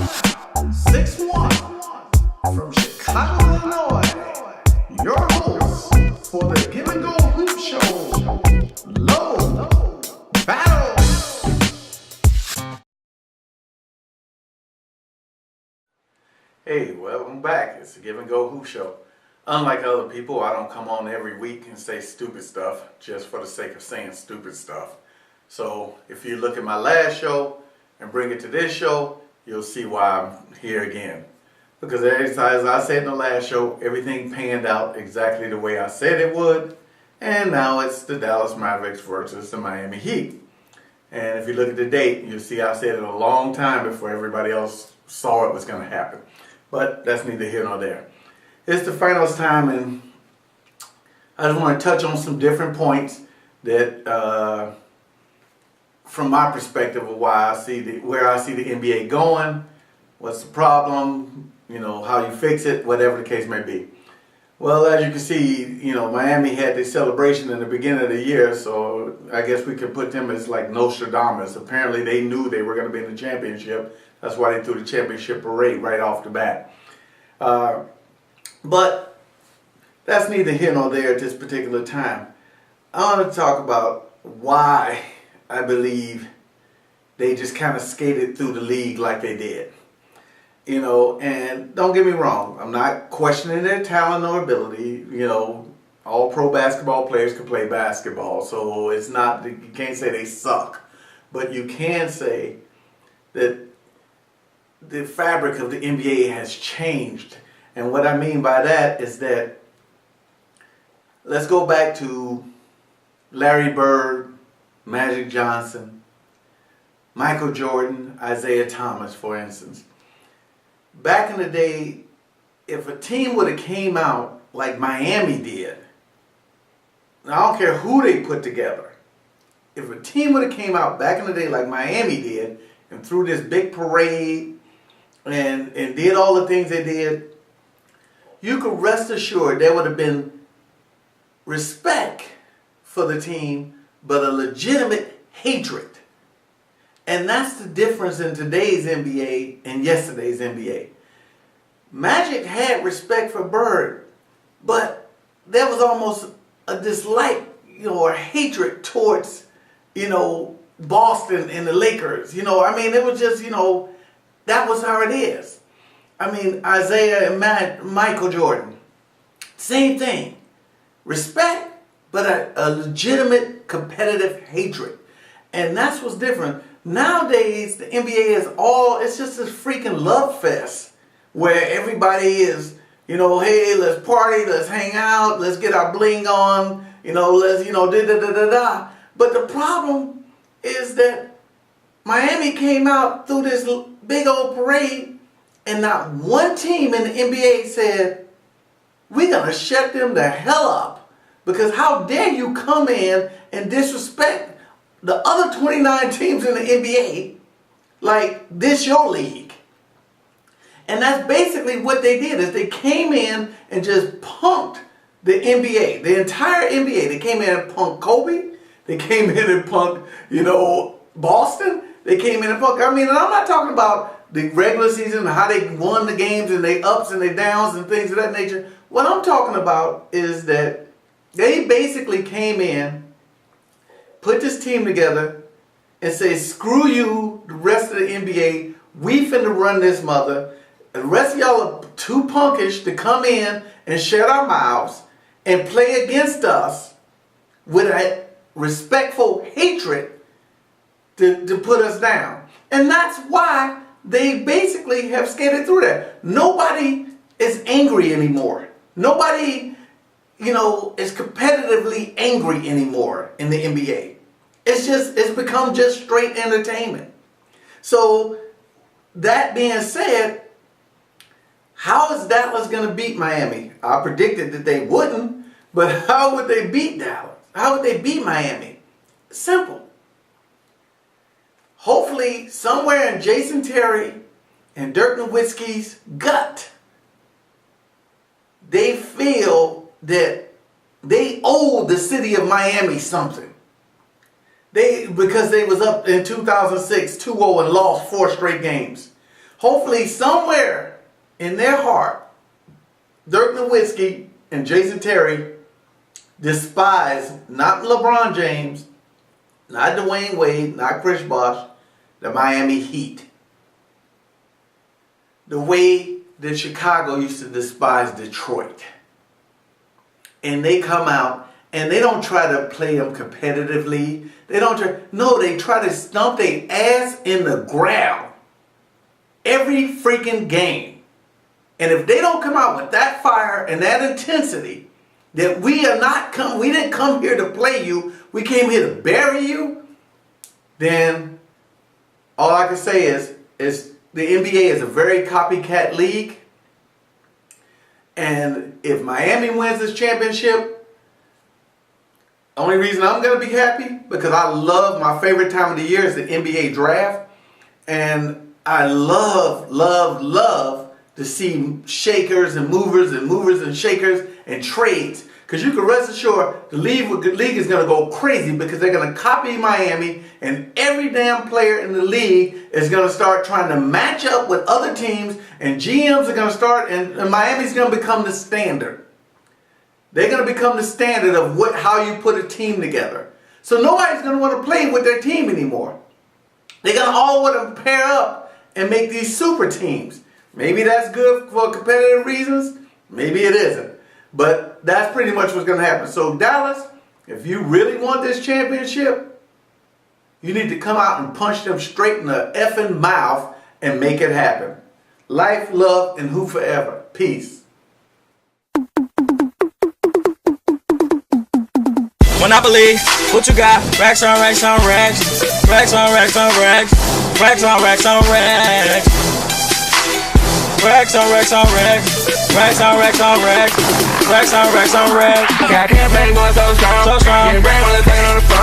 6'1", from Chicago, Illinois, your host for the Give and Go Hoop Show, Low Battle. Hey, welcome back. It's the Give and Go Hoop Show. Unlike other people, I don't come on every week and say stupid stuff just for the sake of saying stupid stuff. So if you look at my last show and bring it to this show, you'll see why I'm here again. Because as I said in the last show, everything panned out exactly the way I said it would. And now it's the Dallas Mavericks versus the Miami Heat. And if you look at the date, you'll see I said it a long time before everybody else saw it was going to happen. But that's neither here nor there. It's the finals time, and I just want to touch on some different points that, from my perspective, of where I see the NBA going, what's the problem, how you fix it, whatever the case may be. Well, as you can see, Miami had this celebration in the beginning of the year, so I guess we could put them as like Nostradamus. Apparently, they knew they were going to be in the championship. That's why they threw the championship parade right off the bat. But that's neither here nor there at this particular time. I want to talk about why I believe they just kind of skated through the league like they did. And don't get me wrong, I'm not questioning their talent or ability. All pro basketball players can play basketball, so it's not, you can't say they suck. But you can say that the fabric of the NBA has changed. And what I mean by that is that, let's go back to Larry Bird, Magic Johnson, Michael Jordan, Isaiah Thomas, for instance. Back in the day, if a team would have came out like Miami did, and I don't care who they put together, if a team would have came out back in the day like Miami did and threw this big parade and did all the things they did, you could rest assured there would have been respect for the team, but a legitimate hatred. And that's the difference in today's NBA and yesterday's NBA. Magic had respect for Bird, but there was almost a dislike, or hatred towards, Boston and the Lakers. It was just, that was how it is. Isaiah and Michael Jordan, same thing. Respect, but a legitimate competitive hatred. And that's what's different. Nowadays, the NBA is it's just this freaking love fest where everybody is, hey, let's party, let's hang out, let's get our bling on, let's, da-da-da-da-da. But the problem is that Miami came out through this big old parade, and not one team in the NBA said, we're going to shut them the hell up. Because how dare you come in and disrespect the other 29 teams in the NBA like this your league. And that's basically what they did, is they came in and just punked the NBA, the entire NBA. They came in and punked Kobe. They came in and punked, Boston. They came in and punked. And I'm not talking about the regular season, how they won the games and they ups and they downs and things of that nature. What I'm talking about is that they basically came in, put this team together, and say, screw you, the rest of the NBA, we finna run this mother. The rest of y'all are too punkish to come in and shut our mouths and play against us with a respectful hatred to put us down. And that's why they basically have skated through that. Nobody is angry anymore. Nobody, is competitively angry anymore in the NBA. It's become just straight entertainment. So, that being said, how is Dallas going to beat Miami? I predicted that they wouldn't, but how would they beat Dallas? How would they beat Miami? Simple. Hopefully, somewhere in Jason Terry and Dirk Nowitzki's gut, they feel that they owe the city of Miami something. Because they was up in 2006, 2-0 and lost 4 straight games. Hopefully somewhere in their heart, Dirk Nowitzki and Jason Terry despise not LeBron James, not Dwayne Wade, not Chris Bosh, the Miami Heat. The way that Chicago used to despise Detroit. And they come out and they don't try to play them competitively. They don't try, no, they try to stomp their ass in the ground every freaking game. And if they don't come out with that fire and that intensity, that we didn't come here to play you, we came here to bury you, then all I can say is the NBA is a very copycat league. And if Miami wins this championship, the only reason I'm going to be happy, because I love, my favorite time of the year is the NBA draft. And I love, love, love to see shakers and movers and shakers and trades. Because you can rest assured the league is going to go crazy because they're going to copy Miami, and every damn player in the league is going to start trying to match up with other teams, and GMs are going to start, and Miami's going to become the standard. They're going to become the standard of how you put a team together. So nobody's going to want to play with their team anymore. They're going to all want to pair up and make these super teams. Maybe that's good for competitive reasons. Maybe it isn't. But that's pretty much what's going to happen. So Dallas, if you really want this championship, you need to come out and punch them straight in the effing mouth and make it happen. Life, love, and who forever. Peace. Monopoly, what you got? Racks on racks on racks. Racks on racks on racks. Racks on racks on racks. Racks on racks on racks. Racks on racks on racks. Racks on racks on racks. Got campaign going so strong. Getting brain while they're playing on the phone.